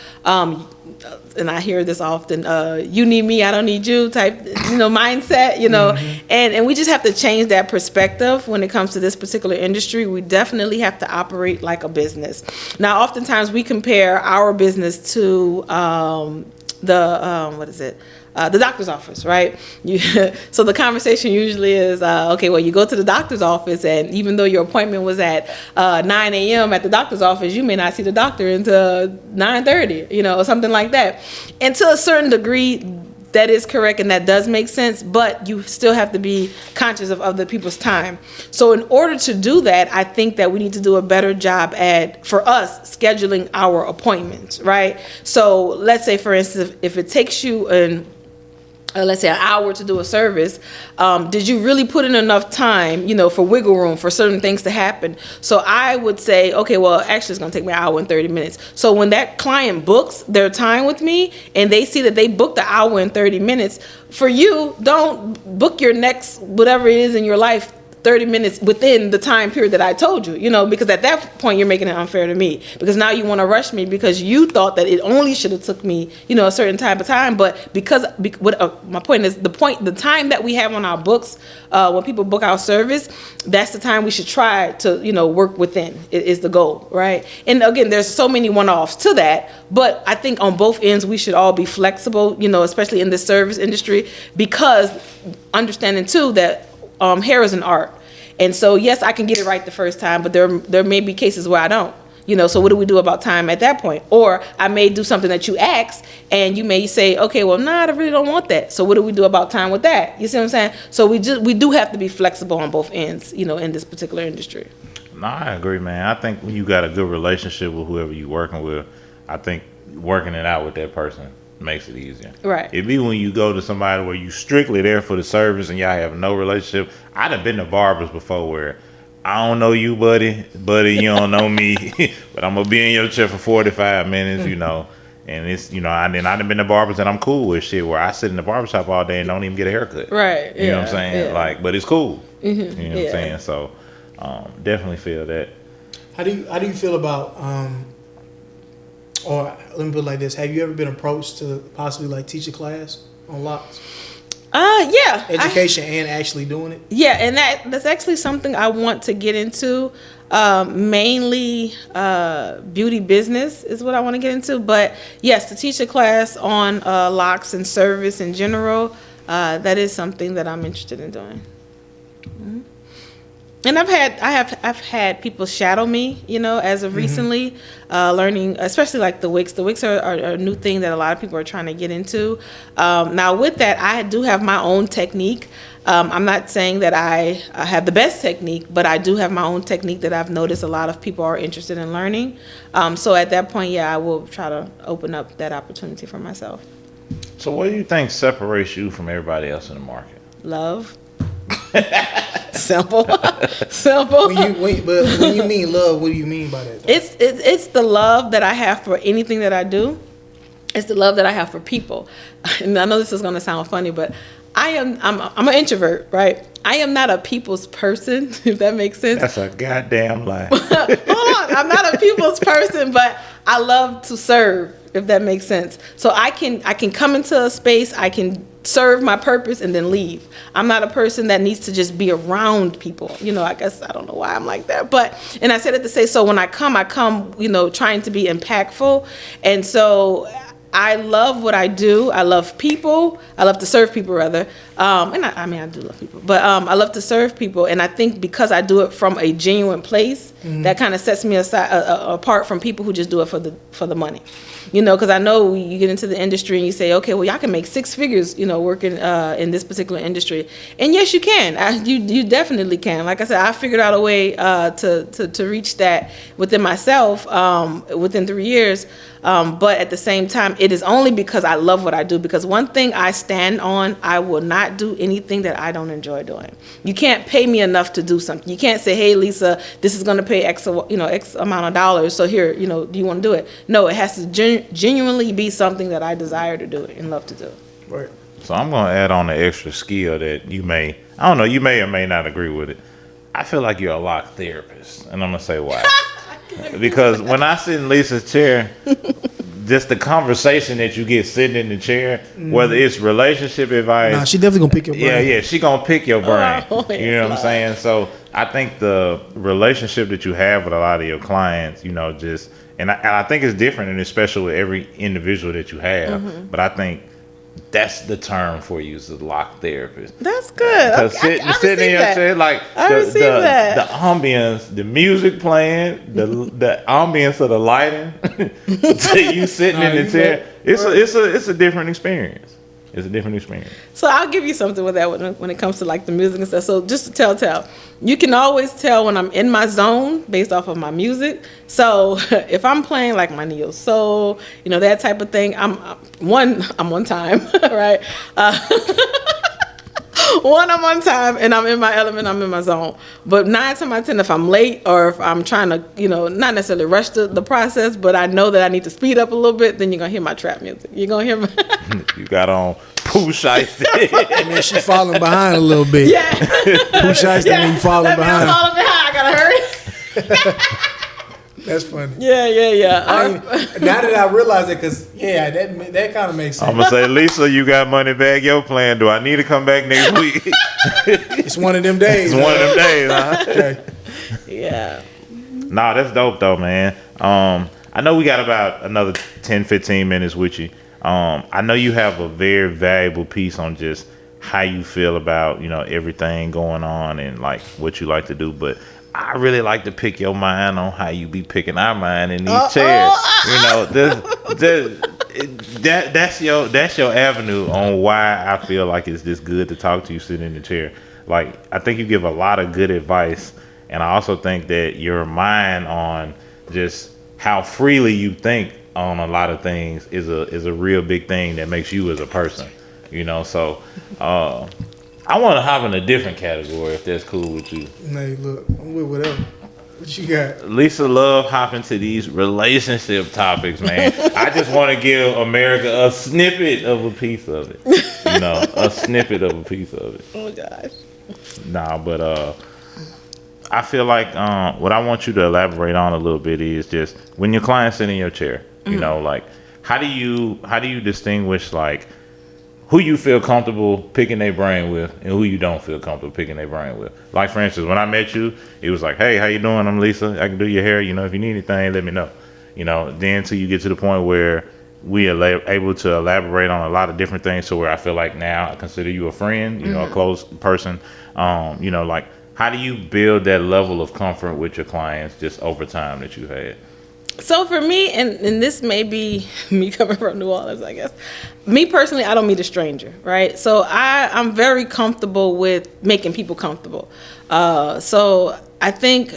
And I hear this often, you need me, I don't need you type, mindset, and we just have to change that perspective when it comes to this particular industry. We definitely have to operate like a business. Now, oftentimes we compare our business to the doctor's office, right? So the conversation usually is, okay, well, you go to the doctor's office, and even though your appointment was at 9 a.m. at the doctor's office, you may not see the doctor until 9:30, or something like that. And to a certain degree, that is correct, and that does make sense, but you still have to be conscious of other people's time. So in order to do that, I think that we need to do a better job at, for us, scheduling our appointments, right? So let's say, for instance, if it takes you let's say an hour to do a service, did you really put in enough time, for wiggle room for certain things to happen? So I would say, okay, well, actually it's gonna take me an hour and 30 minutes. So when that client books their time with me and they see that they booked an hour and 30 minutes, for you, don't book your next, whatever it is in your life, 30 minutes within the time period that I told you, because at that point you're making it unfair to me, because now you want to rush me because you thought that it only should have took me, a certain type of time. But my point is, the time that we have on our books, when people book our service, that's the time we should try to, work within. It is the goal, right? And again, there's so many one-offs to that, but I think on both ends we should all be flexible, especially in the service industry, because understanding too that hair is an art. And so, yes, I can get it right the first time, but there may be cases where I don't, so what do we do about time at that point? Or I may do something that you asked and you may say, okay, well, nah, I really don't want that. So what do we do about time with that? You see what I'm saying? So we do have to be flexible on both ends, in this particular industry. No, I agree, man. I think when you got a good relationship with whoever you're working with, I think working it out with that person makes it easier. Right. It be when you go to somebody where you strictly there for the service and y'all have no relationship. I'd have been to barbers before where I don't know you, buddy, you don't know me, but I'm gonna be in your chair for 45 minutes, and it's, and then I've been to barbers that I'm cool with, shit, where I sit in the barbershop all day and don't even get a haircut. Right. You know what I'm saying? Yeah. But it's cool. Mm-hmm. You know what I'm saying? So definitely feel that. How do you feel about or let me put it like this: have you ever been approached to possibly teach a class on Locs? Yeah. Education and actually doing it. Yeah, and that's actually something I want to get into. Mainly beauty business is what I want to get into. But yes, to teach a class on Locs and service in general, that is something that I'm interested in doing. Mm-hmm. And I've had people shadow me, as of recently, learning, especially like the wigs. The wigs are a new thing that a lot of people are trying to get into. Now with that, I do have my own technique. I'm not saying that I have the best technique, but I do have my own technique that I've noticed a lot of people are interested in learning. So at that point, yeah, I will try to open up that opportunity for myself. So what do you think separates you from everybody else in the market? Love. Simple. But when you mean love, what do you mean by that? It's the love that I have for anything that I do. It's the love that I have for people. And I know this is going to sound funny, but I'm an introvert, right? I am not a people's person, if that makes sense. That's a goddamn lie. Hold on, I'm not a people's person, but I love to serve, if that makes sense. So I can come into a space, I can serve my purpose and then leave. I'm not a person that needs to just be around people. I guess I don't know why I'm like that. And I said it to say, so when I come, trying to be impactful. And so I love what I do. I love people. I love to serve people, rather. And I do love people, but I love to serve people, and I think because I do it from a genuine place, that kind of sets me aside apart from people who just do it for the money. Because I know you get into the industry and you say, okay, well, y'all can make 6 figures, working in this particular industry. And yes, you can. You definitely can. Like I said, I figured out a way to reach that within myself within 3 years. But at the same time, it is only because I love what I do. Because one thing I stand on, I will not do anything that I don't enjoy doing. You can't pay me enough to do something. You can't say, hey, Lisa, this is going to pay X amount of dollars. So here, do you want to do it? No, it has to genuinely be something that I desire to do and love to do. Right. So I'm going to add on the extra skill that you may or may not agree with it. I feel like you're a Locs therapist, and I'm going to say why. Because when I sit in Lisa's chair, just the conversation that you get sitting in the chair, whether it's relationship advice. Nah, she definitely going to pick your brain. Yeah, she going to pick your brain. You know what I'm saying? So I think the relationship that you have with a lot of your clients, and I think it's different and it's special with every individual that you have. But I think that's the term for you as a Locs therapist. That's good. Because sitting in your chair, like the ambience, the music playing, the ambience of the lighting, you sitting in the chair, it's a different experience. It's a different experience. So I'll give you something with that when it comes to like the music and stuff. So just to tell, you can always tell when I'm in my zone based off of my music. So if I'm playing like my neo soul, that type of thing, I'm on time, right? I'm on time and I'm in my element, I'm in my zone. But 9 times out of 10, if I'm late or if I'm trying to, not necessarily rush the process, but I know that I need to speed up a little bit, then you're going to hear my trap music. You're going to hear You got on Pooh Shiesty. And then she falling behind a little bit. Yeah. Pooh Shiesty when you falling behind. I'm falling behind. I got to hurry. That's funny. Yeah. Now that I realize it, because that kind of makes sense. I'm gonna say, Lisa, you got money bag your plan. Do I need to come back next week? It's one of them days. It's one of them days, huh? Okay. Yeah. Nah, that's dope though, man. I know we got about another 10-15 minutes with you. I know you have a very valuable piece on just how you feel about everything going on and like what you like to do, but I really like to pick your mind on how you be picking our mind in these chairs. That's your avenue on why I feel like it's just good to talk to you sitting in the chair. Like, I think you give a lot of good advice, and I also think that your mind on just how freely you think on a lot of things is a real big thing that makes you as a person. So I want to hop in a different category if that's cool with you. Hey, look, I'm with whatever. What you got? LisaLove hopping to these relationship topics, man. I just want to give America a snippet of a piece of it. A snippet of a piece of it. Oh, gosh. Nah, but I feel like what I want you to elaborate on a little bit is just when your client's sitting in your chair, like how do you distinguish like who you feel comfortable picking their brain with and who you don't feel comfortable picking their brain with? Like, for instance, when I met you, it was like, hey, how you doing? I'm Lisa. I can do your hair. If you need anything, let me know. Then till you get to the point where we are able to elaborate on a lot of different things to where I feel like now I consider you a friend, a close person. Like, how do you build that level of comfort with your clients just over time that you've had? So for me, and this may be me coming from New Orleans, I guess. Me personally, I don't meet a stranger, right? So I'm very comfortable with making people comfortable. So I think,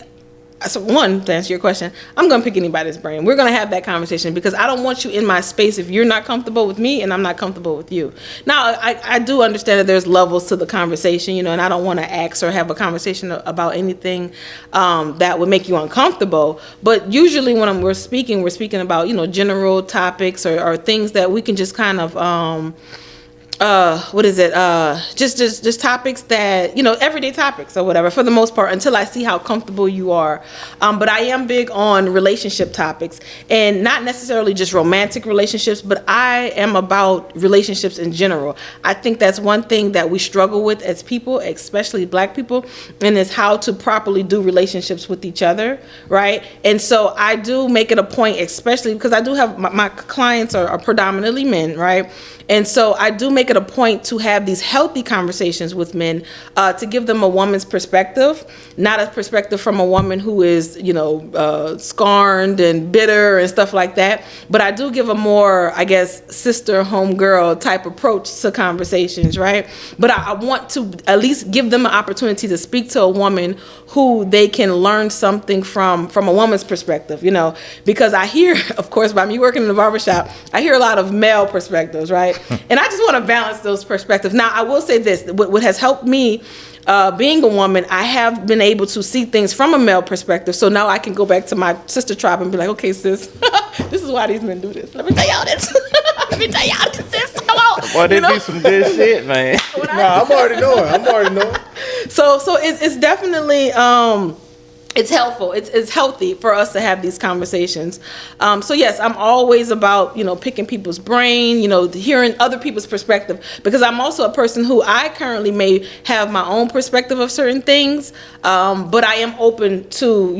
one, to answer your question, I'm going to pick anybody's brain. We're going to have that conversation because I don't want you in my space if you're not comfortable with me and I'm not comfortable with you. Now, I do understand that there's levels to the conversation, and I don't want to ask or have a conversation about anything that would make you uncomfortable. But usually when we're speaking about, general topics or things that we can just kind of just topics that, everyday topics or whatever, for the most part, until I see how comfortable you are. But I am big on relationship topics, and not necessarily just romantic relationships, but I am about relationships in general. I think that's one thing that we struggle with as people, especially Black people, and is how to properly do relationships with each other, right? And so I do make it a point, especially because I do have my clients are predominantly men, right? And so I do make make it a point to have these healthy conversations with men, to give them a woman's perspective, not a perspective from a woman who is, scorned and bitter and stuff like that. But I do give a more, I guess, sister, homegirl type approach to conversations, right? But I want to at least give them an opportunity to speak to a woman who they can learn something from a woman's perspective, because I hear, of course, by me working in the barbershop, I hear a lot of male perspectives, right? And I just want to balance those perspectives. Now, I will say this, what has helped me being a woman, I have been able to see things from a male perspective. So now I can go back to my sister tribe and be like, okay, sis, this is why these men do this. Let me tell y'all this. Let me tell y'all this, sis. Come on. Well, they do some good shit, man. I'm already knowing. So it's definitely it's helpful. It's healthy for us to have these conversations. So yes, I'm always about, picking people's brain, hearing other people's perspective, because I'm also a person who I currently may have my own perspective of certain things, but I am open to,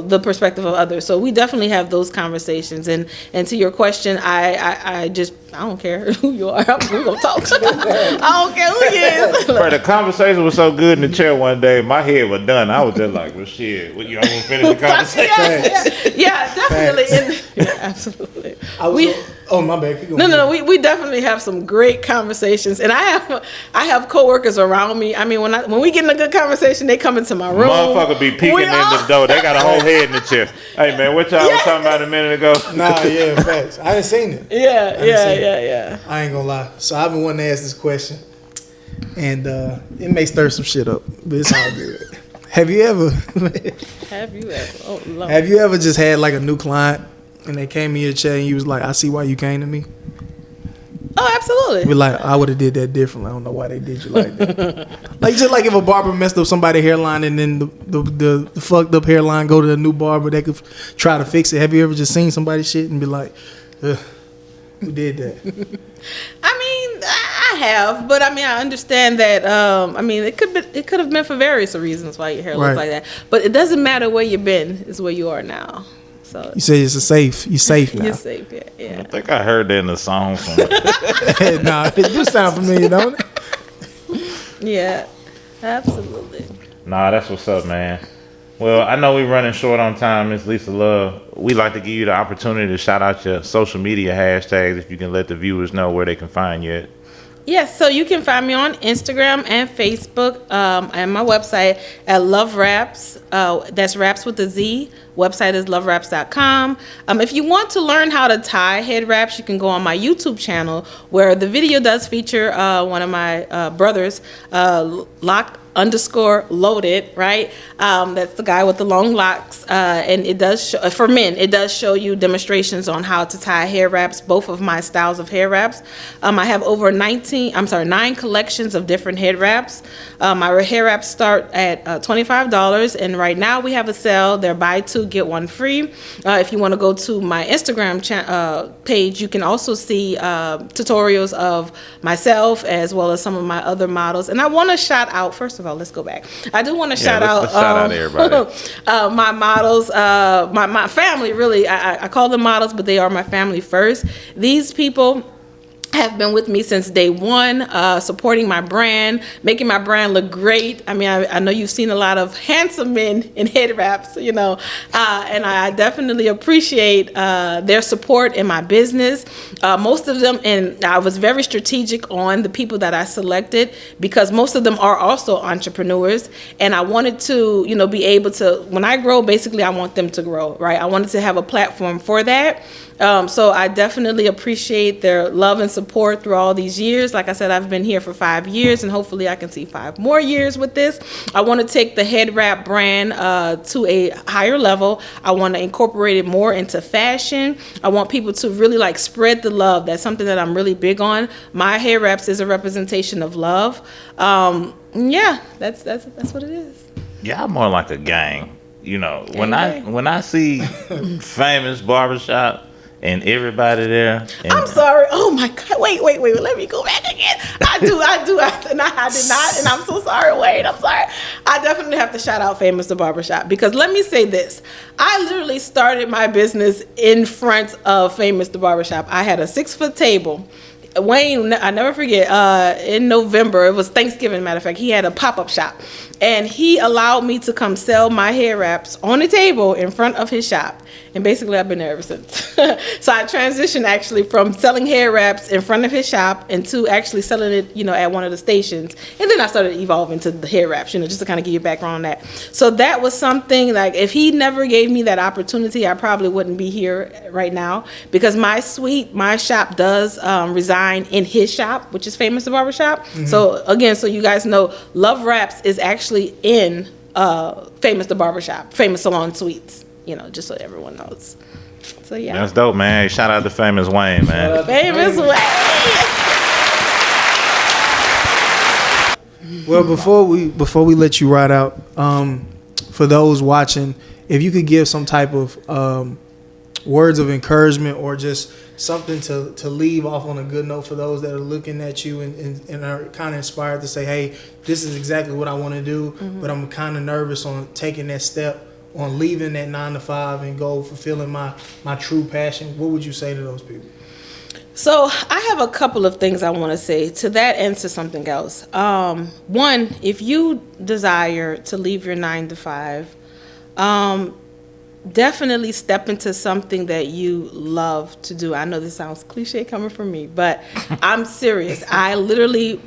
the perspective of others. So we definitely have those conversations. And to your question, I don't care who you are. We're going to talk. I don't care who you is. Bro, the conversation was so good in the chair one day, my head was done. I was just like, well, shit. You want to finish the conversation? Yeah, definitely. Yeah, absolutely. My bad. No. We definitely have some great conversations, and I have coworkers around me. I mean, when we get in a good conversation, they come into my room. Motherfucker be peeking in the door. They got a whole head in the chair. Hey man, what y'all was talking about a minute ago? Facts. I ain't seen it. Yeah. I ain't gonna lie. So I've been wanting to ask this question, and it may stir some shit up, but it's all good. Have you ever? Oh, Lord. Have you ever just had like a new client and they came in your chair and you was like, I see why you came to me? Oh, absolutely. Be like, I would have did that differently. I don't know why they did you like that. Just like if a barber messed up somebody's hairline and then the fucked up hairline go to a new barber, they could try to fix it. Have you ever just seen somebody's shit and be like, who did that? I have, but I understand that. It could have been for various reasons why your hair looks like that. But it doesn't matter where you've been; it's where you are now. So you say it's safe. You're safe now. You're safe. Yeah. I think I heard that in the song somewhere. Nah, it do sound familiar, don't it? Yeah, absolutely. Nah, that's what's up, man. Well, I know we're running short on time, Miss LisaLove. We like to give you the opportunity to shout out your social media hashtags if you can let the viewers know where they can find you at. Yes, so you can find me on Instagram and Facebook, and my website at LoveWrapz. That's Wrapz with a Z. Website is LoveWrapz.com. If you want to learn how to tie head wraps, you can go on my YouTube channel, where the video does feature one of my brothers, Locs_loaded, right? That's the guy with the long locks, and it does show, for men, it does show you demonstrations on how to tie hair wraps, both of my styles of hair wraps. I have over 9 collections of different head wraps. My hair wraps start at $25, and right now we have a sale. They're buy two, get one free. If you want to go to my Instagram page, you can also see tutorials of myself as well as some of my other models. And I want to shout out, first of all, let's go back. I do want to shout out everybody. My models, my family, really. I call them models, but they are my family first. These people have been with me since day one, supporting my brand, making my brand look great. I know you've seen a lot of handsome men in head wraps, and I definitely appreciate their support in my business. Most of them, and I was very strategic on the people that I selected, because most of them are also entrepreneurs, and I wanted to, be able to, when I grow, basically I want them to grow, right? I wanted to have a platform for that. So I definitely appreciate their love and support through all these years. Like I said, I've been here for 5 years, and hopefully I can see 5 more years with this. I want to take the head wrap brand to a higher level. I want to incorporate it more into fashion. I want people to really spread the love. That's something that I'm really big on. My hair wraps is a representation of love. Yeah, that's what it is. Yeah, I'm more like a gang. When I see famous barbershop and everybody there. I'm sorry. Oh my God. Wait. Let me go back again. I do. And I did not. And I'm so sorry. Wait, I'm sorry. I definitely have to shout out Famous the Barbershop, because let me say this. I literally started my business in front of Famous the Barbershop. I had a 6-foot table. Wayne, I never forget, in November, it was Thanksgiving, matter of fact, he had a pop-up shop. And he allowed me to come sell my hair wraps on the table in front of his shop. And basically, I've been there ever since. So I transitioned actually from selling hair wraps in front of his shop into actually selling it, at one of the stations. And then I started evolving to the hair wraps, just to kind of give you a background on that. So that was something, like, if he never gave me that opportunity, I probably wouldn't be here right now. Because my shop does reside in his shop, which is Famous the Barbershop. Mm-hmm. So again, so you guys know, LoveWrapz is actually in Famous the Barbershop, Famous Salon Suites. Just so everyone knows. So yeah, that's dope, man. Shout out to Famous Wayne, man. Famous Wayne. Well, before we let you ride out, for those watching, if you could give some type of words of encouragement or just something to leave off on a good note for those that are looking at you and are kind of inspired to say, hey, this is exactly what I want to do, but I'm kind of nervous on taking that step, on leaving that 9 to 5 and go fulfilling my true passion. What would you say to those people? So I have a couple of things I want to say to that and to something else. One, if you desire to leave your 9 to 5, definitely step into something that you love to do. I know this sounds cliche coming from me, but I'm serious. I literally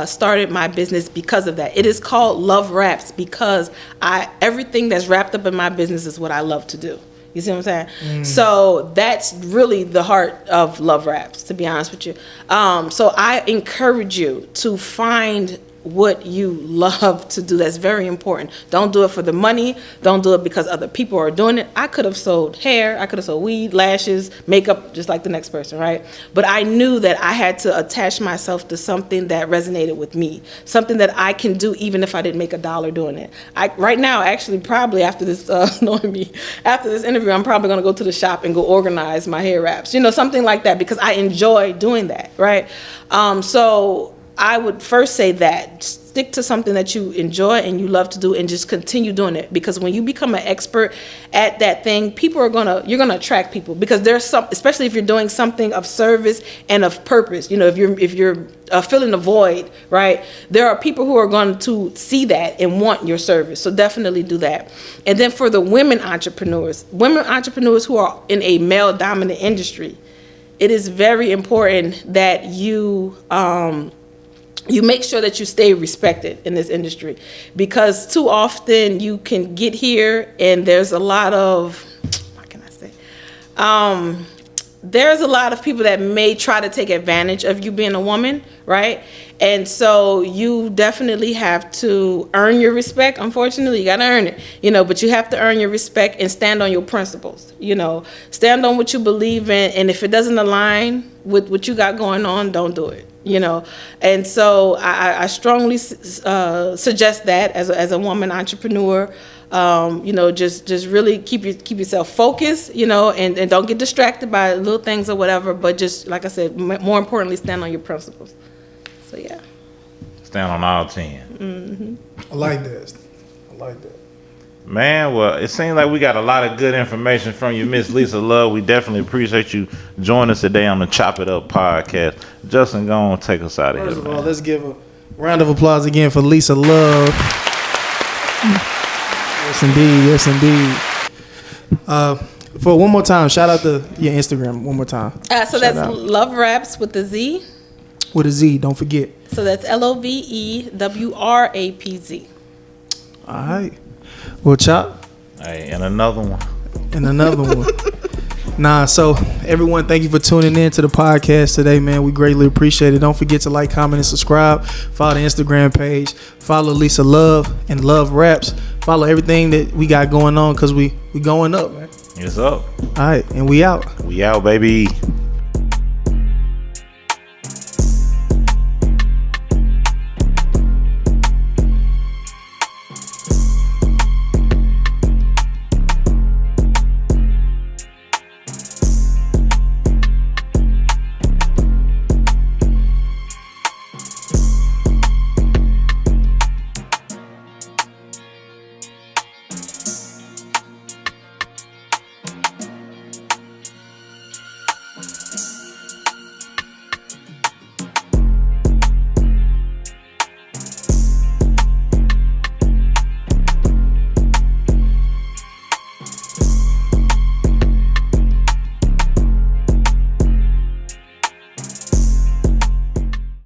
started my business because of that. It is called LoveWrapz because everything that's wrapped up in my business is what I love to do. You see what I'm saying? So that's really the heart of LoveWrapz, to be honest with you. So I encourage you to find what you love to do. That's very important. Don't do it for the money. Don't do it because other people are doing it. I could have sold hair. I could have sold weed, lashes, makeup, just like the next person, right? But I knew that I had to attach myself to something that resonated with me, something that I can do even if I didn't make $1 doing it. Right now, actually, probably after this, knowing me, after this interview, I'm probably going to go to the shop and go organize my hair wraps, something like that, because I enjoy doing that, right? So I would first say that stick to something that you enjoy and you love to do and just continue doing it, because when you become an expert at that thing, you're gonna attract people, because there's some, especially if you're doing something of service and of purpose, if you're filling a void, right? There are people who are going to see that and want your service. So definitely do that. And then for the women entrepreneurs who are in a male dominant industry, it is very important that you make sure that you stay respected in this industry, because too often you can get here and there's a lot of, what can I say? There's a lot of people that may try to take advantage of you being a woman, right? And so you definitely have to earn your respect. Unfortunately, you got to earn it, but you have to earn your respect and stand on your principles, stand on what you believe in. And if it doesn't align with what you got going on, don't do it. And so I strongly suggest that as a woman entrepreneur, just really keep yourself focused, and don't get distracted by little things or whatever, but just, like I said, more importantly, stand on your principles. So yeah. Stand on all 10. I like that. Man, well, it seems like we got a lot of good information from you, Miss LisaLove. We definitely appreciate you joining us today on the Chop It Up podcast. Justin, go on, take us out of First here, of all, man. let's give a round of applause again for LisaLove. Yes, indeed. For one more time, shout out to your Instagram one more time. So that's LoveWrapz with the Z. With a Z, don't forget. So that's LoveWrapz. All right. Well, Chop. Hey, and another one. So everyone, thank you for tuning in to the podcast today, man. We greatly appreciate it. Don't forget to like, comment, and subscribe. Follow the Instagram page. Follow LisaLove and LoveWrapz. Follow everything that we got going on, because we going up, man. It's up. All right, and we out. We out, baby.